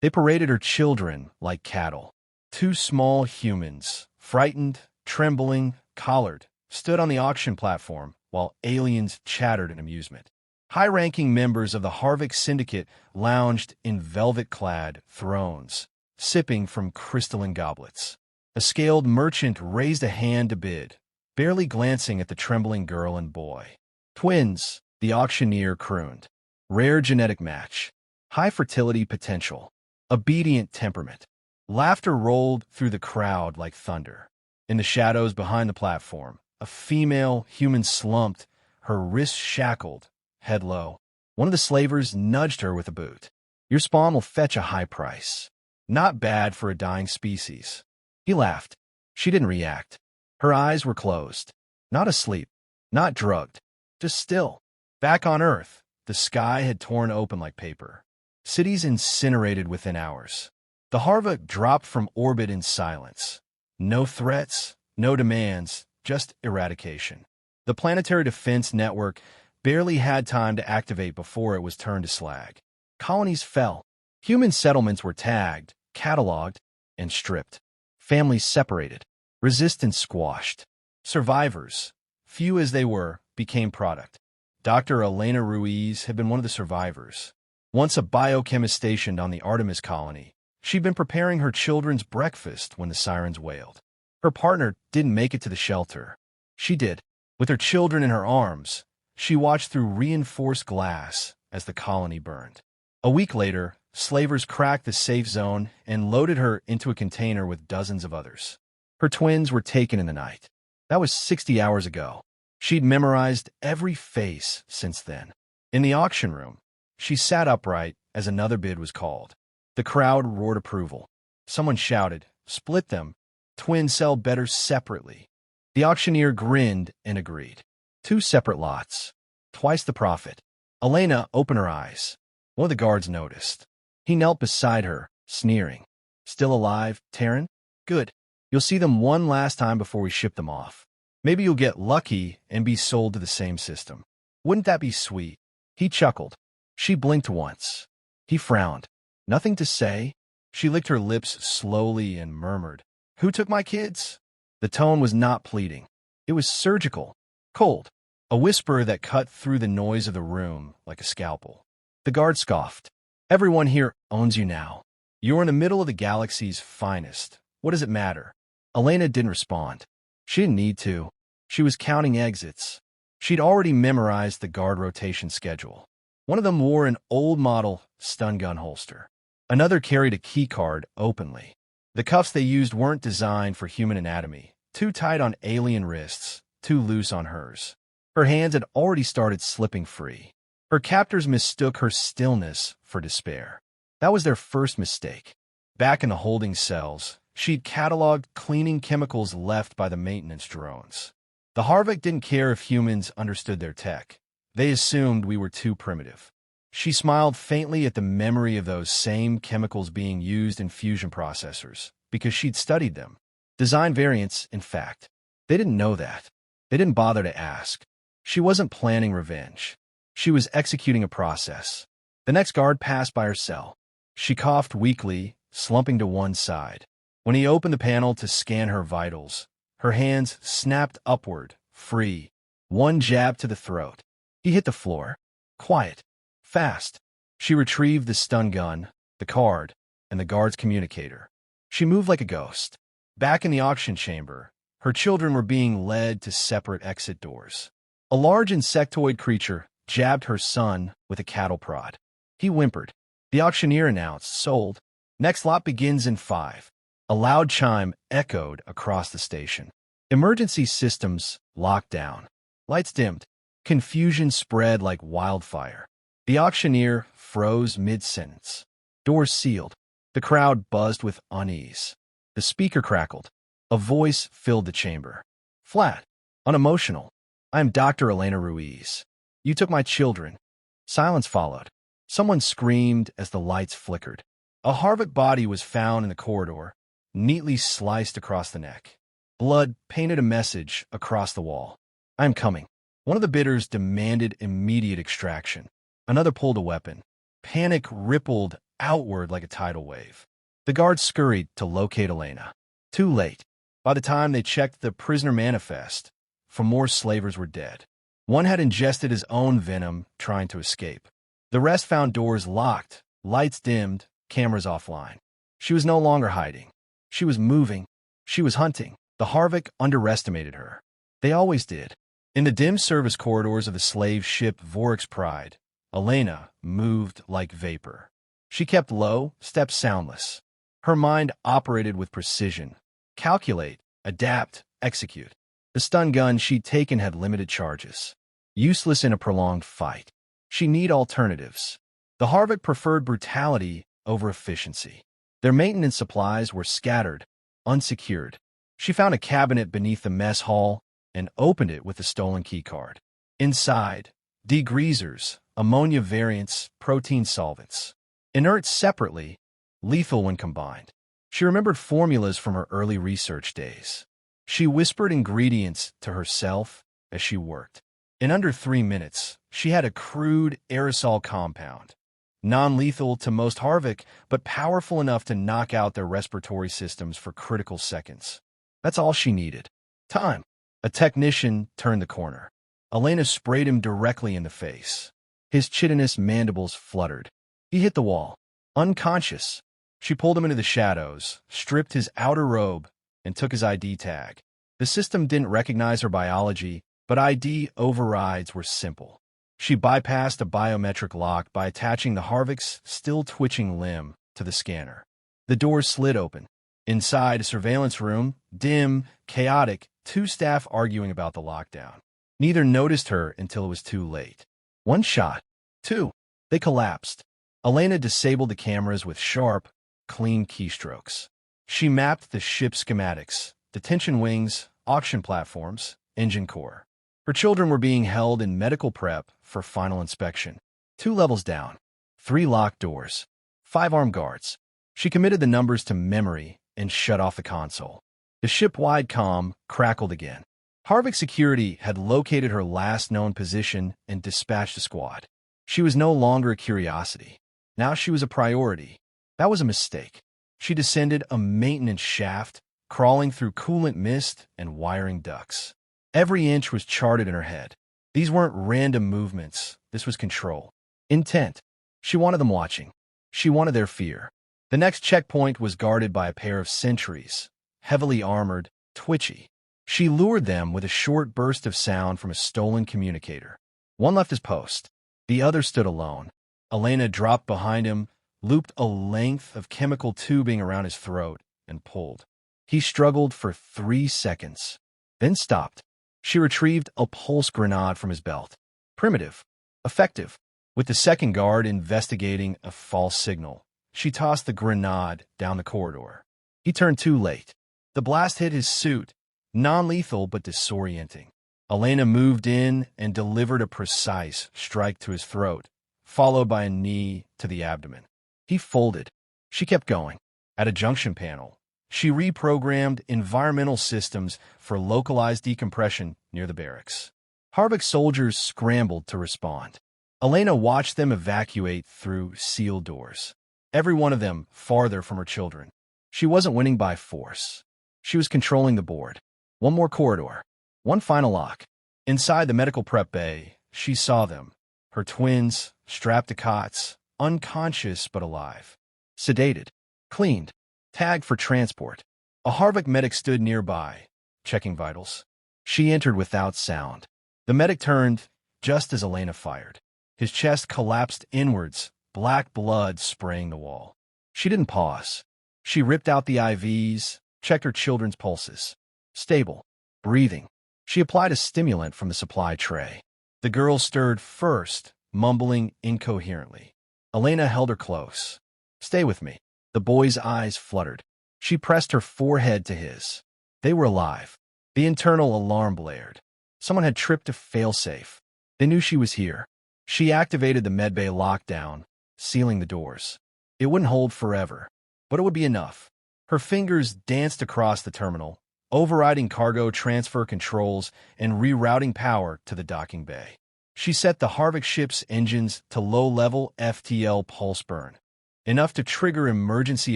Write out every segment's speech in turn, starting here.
They paraded her children like cattle. Two small humans, frightened, trembling, collared, stood on the auction platform while aliens chattered in amusement. High-ranking members of the Harvick Syndicate lounged in velvet-clad thrones, sipping from crystalline goblets. A scaled merchant raised a hand to bid, barely glancing at the trembling girl and boy. Twins, the auctioneer crooned. Rare genetic match. High fertility potential. Obedient temperament. Laughter rolled through the crowd like thunder. In the shadows behind the platform, a female human slumped, her wrists shackled, head low. One of the slavers nudged her with a boot. Your spawn will fetch a high price. Not bad for a dying species. He laughed. She didn't react. Her eyes were closed. Not asleep. Not drugged. Just still. Back on Earth, the sky had torn open like paper. Cities incinerated within hours. The Harvick dropped from orbit in silence. No threats, no demands, just eradication. The Planetary Defense Network barely had time to activate before it was turned to slag. Colonies fell. Human settlements were tagged, cataloged, and stripped. Families separated. Resistance squashed. Survivors, few as they were, became product. Dr. Elena Ruiz had been one of the survivors. Once a biochemist stationed on the Artemis colony, she'd been preparing her children's breakfast when the sirens wailed. Her partner didn't make it to the shelter. She did. With her children in her arms, she watched through reinforced glass as the colony burned. A week later, slavers cracked the safe zone and loaded her into a container with dozens of others. Her twins were taken in the night. That was 60 hours ago. She'd memorized every face since then. In the auction room, she sat upright as another bid was called. The crowd roared approval. Someone shouted, "Split them. Twins sell better separately." The auctioneer grinned and agreed. 2 separate lots. Twice the profit. Elena opened her eyes. One of the guards noticed. He knelt beside her, sneering. "Still alive, Taryn? Good. You'll see them one last time before we ship them off. Maybe you'll get lucky and be sold to the same system. Wouldn't that be sweet?" He chuckled. She blinked once. He frowned. Nothing to say. She licked her lips slowly and murmured, "Who took my kids?" The tone was not pleading. It was surgical, cold, a whisper that cut through the noise of the room like a scalpel. The guard scoffed. "Everyone here owns you now. You're in the middle of the galaxy's finest. What does it matter?" Elena didn't respond. She didn't need to. She was counting exits. She'd already memorized the guard rotation schedule. One of them wore an old model stun gun holster. Another carried a key card openly. The cuffs they used weren't designed for human anatomy, too tight on alien wrists, too loose on hers. Her hands had already started slipping free. Her captors mistook her stillness for despair. That was their first mistake. Back in the holding cells, she'd cataloged cleaning chemicals left by the maintenance drones. The Harvick didn't care if humans understood their tech. They assumed we were too primitive. She smiled faintly at the memory of those same chemicals being used in fusion processors, because she'd studied them. Design variants, in fact. They didn't know that. They didn't bother to ask. She wasn't planning revenge. She was executing a process. The next guard passed by her cell. She coughed weakly, slumping to one side. When he opened the panel to scan her vitals, her hands snapped upward, free. One jab to the throat. He hit the floor. Quiet. Fast. She retrieved the stun gun, the card, and the guard's communicator. She moved like a ghost. Back in the auction chamber, her children were being led to separate exit doors. A large insectoid creature jabbed her son with a cattle prod. He whimpered. The auctioneer announced, "Sold. Next lot begins in 5. A loud chime echoed across the station. Emergency systems locked down. Lights dimmed. Confusion spread like wildfire. The auctioneer froze mid-sentence. Doors sealed. The crowd buzzed with unease. The speaker crackled. A voice filled the chamber. Flat. Unemotional. "I am Dr. Elena Ruiz. You took my children." Silence followed. Someone screamed as the lights flickered. A Harvick body was found in the corridor, neatly sliced across the neck. Blood painted a message across the wall. "I am coming." One of the bidders demanded immediate extraction. Another pulled a weapon. Panic rippled outward like a tidal wave. The guards scurried to locate Elena. Too late. By the time they checked the prisoner manifest, 4 more slavers were dead. One had ingested his own venom, trying to escape. The rest found doors locked, lights dimmed, cameras offline. She was no longer hiding. She was moving. She was hunting. The Harvick underestimated her. They always did. In the dim service corridors of the slave ship Vorix Pride, Elena moved like vapor. She kept low, stepped soundless. Her mind operated with precision. Calculate, adapt, execute. The stun gun she'd taken had limited charges. Useless in a prolonged fight. She needed alternatives. The Harvick preferred brutality over efficiency. Their maintenance supplies were scattered, unsecured. She found a cabinet beneath the mess hall and opened it with the stolen keycard. Inside, degreasers, ammonia variants, protein solvents. Inert separately, lethal when combined. She remembered formulas from her early research days. She whispered ingredients to herself as she worked. In under 3 minutes, she had a crude aerosol compound. Non-lethal to most Harvick, but powerful enough to knock out their respiratory systems for critical seconds. That's all she needed. Time. A technician turned the corner. Elena sprayed him directly in the face. His chitinous mandibles fluttered. He hit the wall. Unconscious. She pulled him into the shadows, stripped his outer robe, and took his ID tag. The system didn't recognize her biology, but ID overrides were simple. She bypassed a biometric lock by attaching the Harvick's still-twitching limb to the scanner. The doors slid open. Inside a surveillance room, dim, chaotic, 2 staff arguing about the lockdown. Neither noticed her until it was too late. 1 shot. 2. They collapsed. Elena disabled the cameras with sharp, clean keystrokes. She mapped the ship's schematics, detention wings, auction platforms, engine core. Her children were being held in medical prep for final inspection. 2 levels down. 3 locked doors. 5 armed guards. She committed the numbers to memory and shut off the console. The ship-wide comm crackled again. Harvick Security had located her last known position and dispatched a squad. She was no longer a curiosity. Now she was a priority. That was a mistake. She descended a maintenance shaft, crawling through coolant mist and wiring ducts. Every inch was charted in her head. These weren't random movements. This was control. Intent. She wanted them watching. She wanted their fear. The next checkpoint was guarded by a pair of sentries, heavily armored, twitchy. She lured them with a short burst of sound from a stolen communicator. One left his post. The other stood alone. Elena dropped behind him, looped a length of chemical tubing around his throat, and pulled. He struggled for 3 seconds, then stopped. She retrieved a pulse grenade from his belt. Primitive. Effective. With the second guard investigating a false signal, she tossed the grenade down the corridor. He turned too late. The blast hit his suit, non-lethal but disorienting. Elena moved in and delivered a precise strike to his throat, followed by a knee to the abdomen. He folded. She kept going. At a junction panel, she reprogrammed environmental systems for localized decompression near the barracks. Harvick soldiers scrambled to respond. Elena watched them evacuate through sealed doors. Every one of them farther from her children. She wasn't winning by force. She was controlling the board. 1 more corridor. 1 final lock. Inside the medical prep bay, she saw them. Her twins, strapped to cots, unconscious but alive. Sedated. Cleaned. Tagged for transport. A Harvick medic stood nearby, checking vitals. She entered without sound. The medic turned just as Elena fired. His chest collapsed inwards, black blood spraying the wall. She didn't pause. She ripped out the IVs, checked her children's pulses. Stable. Breathing. She applied a stimulant from the supply tray. The girl stirred first, mumbling incoherently. Elena held her close. Stay with me. The boy's eyes fluttered. She pressed her forehead to his. They were alive. The internal alarm blared. Someone had tripped a failsafe. They knew she was here. She activated the medbay lockdown, sealing the doors. It wouldn't hold forever, but it would be enough. Her fingers danced across the terminal, overriding cargo transfer controls and rerouting power to the docking bay. She set the Harvick ship's engines to low-level FTL pulse burn, enough to trigger emergency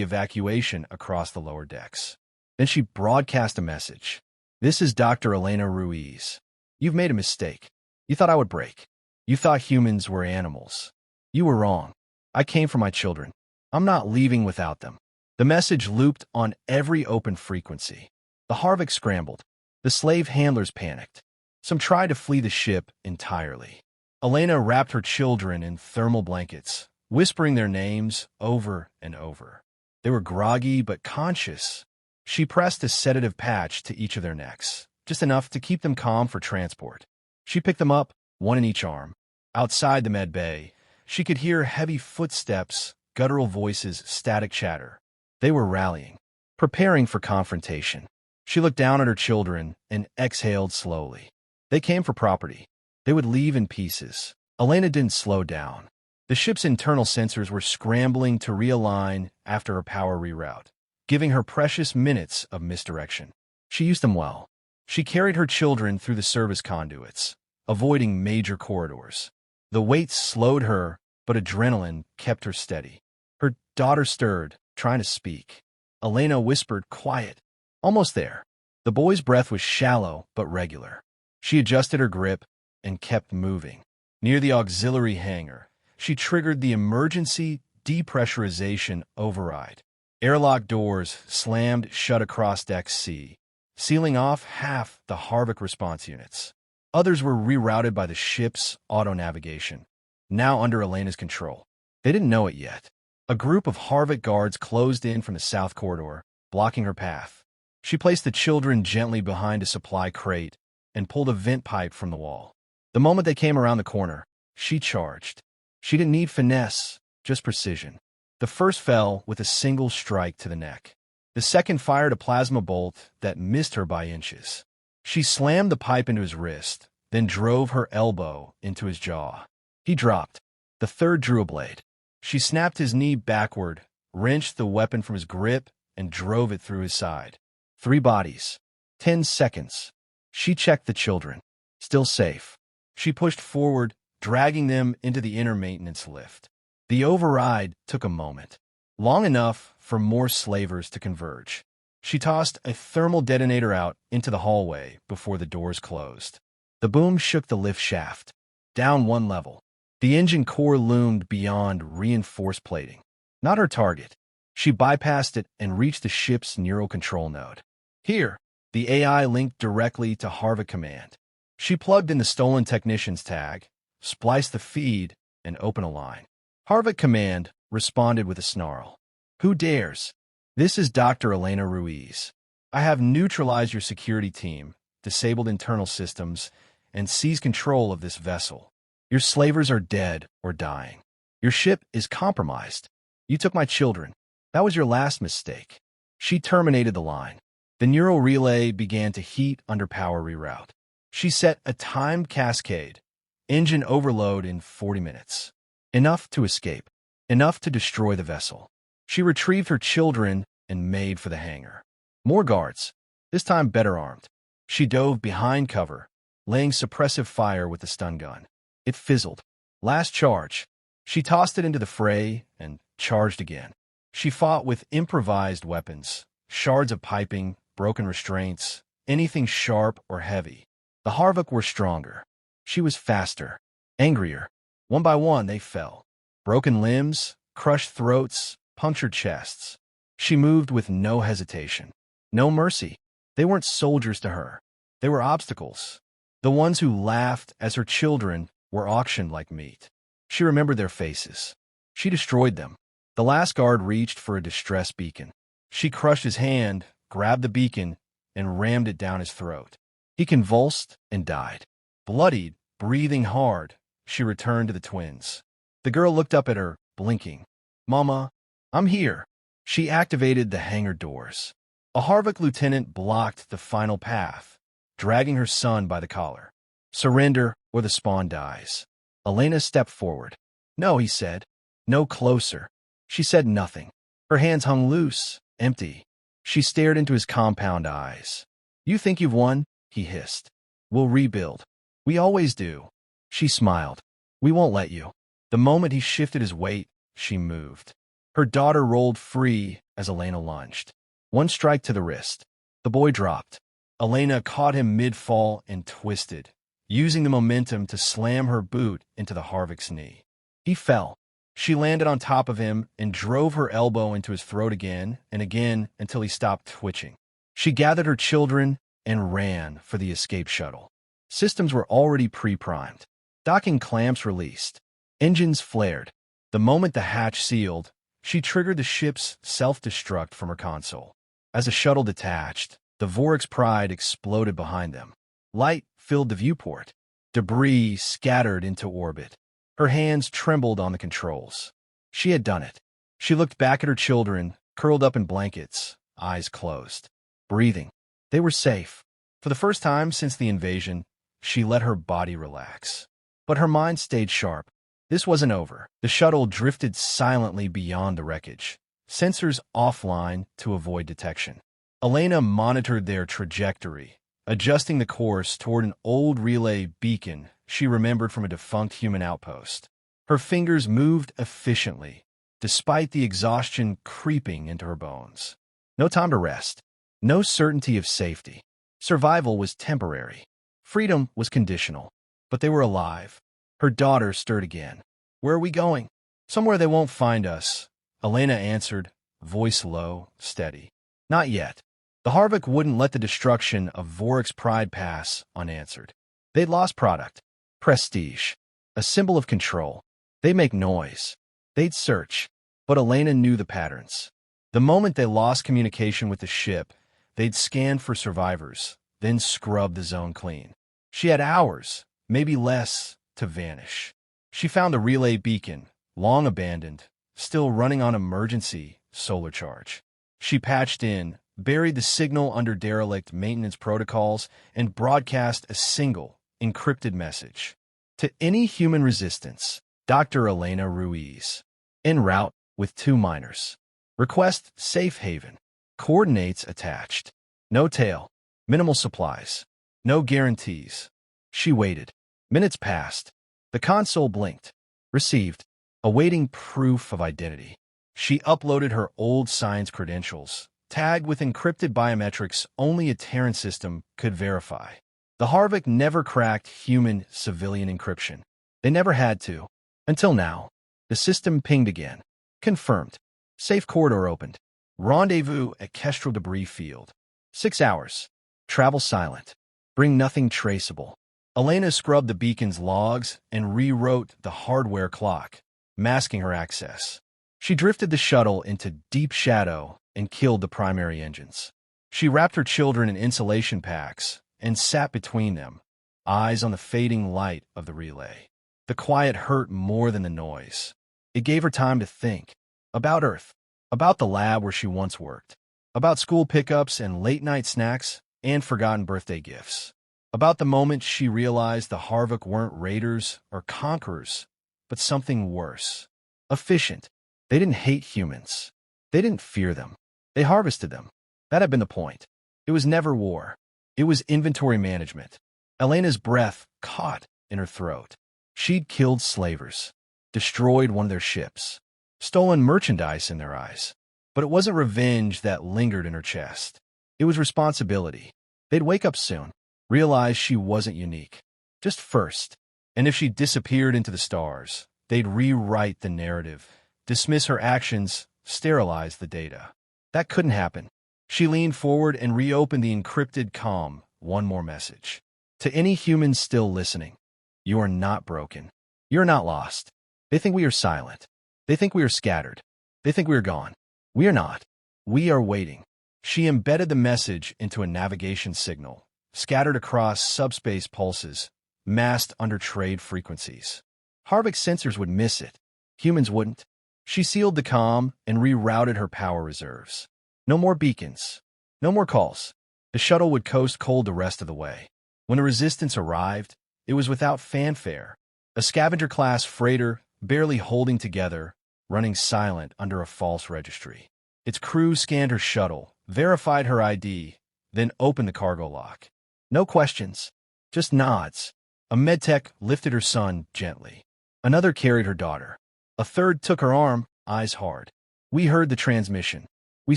evacuation across the lower decks. Then she broadcast a message. "This is Dr. Elena Ruiz. You've made a mistake. You thought I would break. You thought humans were animals. You were wrong. I came for my children. I'm not leaving without them." The message looped on every open frequency. The Harvick scrambled. The slave handlers panicked. Some tried to flee the ship entirely. Elena wrapped her children in thermal blankets, whispering their names over and over. They were groggy but conscious. She pressed a sedative patch to each of their necks, just enough to keep them calm for transport. She picked them up, one in each arm. Outside the med bay, she could hear heavy footsteps, guttural voices, static chatter. They were rallying, preparing for confrontation. She looked down at her children and exhaled slowly. They came for property. They would leave in pieces. Elena didn't slow down. The ship's internal sensors were scrambling to realign after a power reroute, giving her precious minutes of misdirection. She used them well. She carried her children through the service conduits, avoiding major corridors. The weight slowed her, but adrenaline kept her steady. Her daughter stirred, trying to speak. Elena whispered, "Quiet." Almost there. The boy's breath was shallow but regular. She adjusted her grip and kept moving. Near the auxiliary hangar, she triggered the emergency depressurization override. Airlock doors slammed shut across Deck C, sealing off half the Harvick response units. Others were rerouted by the ship's auto-navigation, now under Elena's control. They didn't know it yet. A group of Harvick guards closed in from the south corridor, blocking her path. She placed the children gently behind a supply crate and pulled a vent pipe from the wall. The moment they came around the corner, she charged. She didn't need finesse, just precision. The first fell with a single strike to the neck. The second fired a plasma bolt that missed her by inches. She slammed the pipe into his wrist, then drove her elbow into his jaw. He dropped. The third drew a blade. She snapped his knee backward, wrenched the weapon from his grip, and drove it through his side. 3 bodies. 10 seconds. She checked the children. Still safe. She pushed forward, dragging them into the inner maintenance lift. The override took a moment, long enough for more slavers to converge. She tossed a thermal detonator out into the hallway before the doors closed. The boom shook the lift shaft. Down 1 level. The engine core loomed beyond reinforced plating. Not her target. She bypassed it and reached the ship's neural control node. Here, the AI linked directly to Harvick Command. She plugged in the stolen technician's tag, spliced the feed, and opened a line. Harvick Command responded with a snarl. "Who dares? This is Dr. Elena Ruiz. I have neutralized your security team, disabled internal systems, and seized control of this vessel. Your slavers are dead or dying. Your ship is compromised. You took my children. That was your last mistake." She terminated the line. The neural relay began to heat under power reroute. She set a timed cascade, engine overload in 40 minutes. Enough to escape. Enough to destroy the vessel. She retrieved her children and made for the hangar. More guards, this time better armed. She dove behind cover, laying suppressive fire with the stun gun. It fizzled. Last charge. She tossed it into the fray and charged again. She fought with improvised weapons, shards of piping, broken restraints, anything sharp or heavy. The Harvick were stronger. She was faster, angrier. One by one, they fell. Broken limbs, crushed throats, punctured chests. She moved with no hesitation, no mercy. They weren't soldiers to her. They were obstacles. The ones who laughed as her children were auctioned like meat. She remembered their faces. She destroyed them. The last guard reached for a distress beacon. She crushed his hand, grabbed the beacon, and rammed it down his throat. He convulsed and died. Bloodied, breathing hard, she returned to the twins. The girl looked up at her, blinking. "Mama, I'm here." She activated the hangar doors. A Harvick lieutenant blocked the final path, dragging her son by the collar. "Surrender, or the spawn dies." Elena stepped forward. "No," he said. "No closer." She said nothing. Her hands hung loose, empty. She stared into his compound eyes. "You think you've won?" he hissed. "We'll rebuild. We always do." She smiled. We won't let you. The moment he shifted his weight, she moved. Her daughter rolled free as Elena lunged. One strike to the wrist. The boy dropped. Elena caught him mid-fall and twisted, using the momentum to slam her boot into the Harvick's knee. He fell. She landed on top of him and drove her elbow into his throat again and again until he stopped twitching. She gathered her children and ran for the escape shuttle. Systems were already pre-primed. Docking clamps released. Engines flared. The moment the hatch sealed, she triggered the ship's self-destruct from her console. As the shuttle detached, the Vorix Pride exploded behind them. Light filled the viewport. Debris scattered into orbit. Her hands trembled on the controls. She had done it. She looked back at her children, curled up in blankets, eyes closed. Breathing. They were safe. For the first time since the invasion, she let her body relax. But her mind stayed sharp. This wasn't over. The shuttle drifted silently beyond the wreckage, sensors offline to avoid detection. Elena monitored their trajectory, adjusting the course toward an old relay beacon she remembered from a defunct human outpost. Her fingers moved efficiently, despite the exhaustion creeping into her bones. No time to rest. No certainty of safety. Survival was temporary. Freedom was conditional. But they were alive. Her daughter stirred again. Where are we going? Somewhere they won't find us. Elena answered, voice low, steady. Not yet. The Harvick wouldn't let the destruction of Vorix Pride pass unanswered. They'd lost product. Prestige. A symbol of control. They'd make noise. They'd search. But Elena knew the patterns. The moment they lost communication with the ship, they'd scan for survivors, then scrub the zone clean. She had hours, maybe less, to vanish. She found the relay beacon, long abandoned, still running on emergency solar charge. She patched in, buried the signal under derelict maintenance protocols, and broadcast a single, encrypted message. To any human resistance, Dr. Elena Ruiz. En route with 2 miners. Request safe haven. Coordinates attached. No tail. Minimal supplies. No guarantees. She waited. Minutes passed. The console blinked. Received. Awaiting proof of identity. She uploaded her old science credentials, tagged with encrypted biometrics only a Terran system could verify. The Harvick never cracked human civilian encryption. They never had to. Until now. The system pinged again. Confirmed. Safe corridor opened. Rendezvous at Kestrel Debris Field. 6 hours. Travel silent. Bring nothing traceable. Elena scrubbed the beacon's logs and rewrote the hardware clock, masking her access. She drifted the shuttle into deep shadow and killed the primary engines. She wrapped her children in insulation packs and sat between them, eyes on the fading light of the relay. The quiet hurt more than the noise. It gave her time to think. About Earth. About the lab where she once worked. About school pickups and late-night snacks and forgotten birthday gifts. About the moment she realized the Harvick weren't raiders or conquerors, but something worse. Efficient. They didn't hate humans. They didn't fear them. They harvested them. That had been the point. It was never war. It was inventory management. Elena's breath caught in her throat. She'd killed slavers, destroyed one of their ships, stolen merchandise in their eyes. But it wasn't revenge that lingered in her chest. It was responsibility. They'd wake up soon, realize she wasn't unique. Just first. And if she disappeared into the stars, they'd rewrite the narrative, dismiss her actions, sterilize the data. That couldn't happen. She leaned forward and reopened the encrypted comm. One more message. To any humans still listening, you are not broken. You're not lost. They think we are silent. They think we are scattered. They think we are gone. We are not. We are waiting. She embedded the message into a navigation signal, scattered across subspace pulses, masked under trade frequencies. Harvick's sensors would miss it. Humans wouldn't. She sealed the comm and rerouted her power reserves. No more beacons. No more calls. The shuttle would coast cold the rest of the way. When the resistance arrived, it was without fanfare. A scavenger-class freighter, barely holding together, running silent under a false registry. Its crew scanned her shuttle, verified her ID, then opened the cargo lock. No questions, just nods. A medtech lifted her son gently. Another carried her daughter. A third took her arm, eyes hard. We heard the transmission. We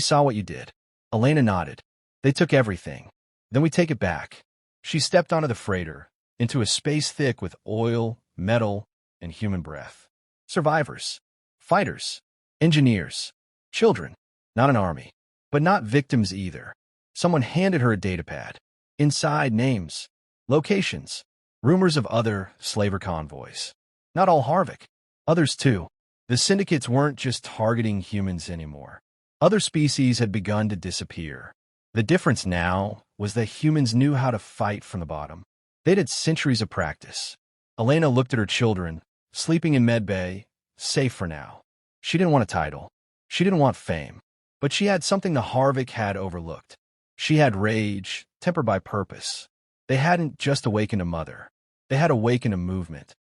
saw what you did. Elena nodded. They took everything. Then we take it back. She stepped onto the freighter, into a space thick with oil, metal, and human breath. Survivors. Fighters. Engineers. Children. Not an army. But not victims either. Someone handed her a datapad. Inside, names. Locations. Rumors of other slaver convoys. Not all Harvick. Others too. The syndicates weren't just targeting humans anymore. Other species had begun to disappear. The difference now was that humans knew how to fight from the bottom. They'd had centuries of practice. Elena looked at her children, sleeping in medbay, safe for now. She didn't want a title. She didn't want fame. But she had something the Harvick had overlooked. She had rage, tempered by purpose. They hadn't just awakened a mother. They had awakened a movement.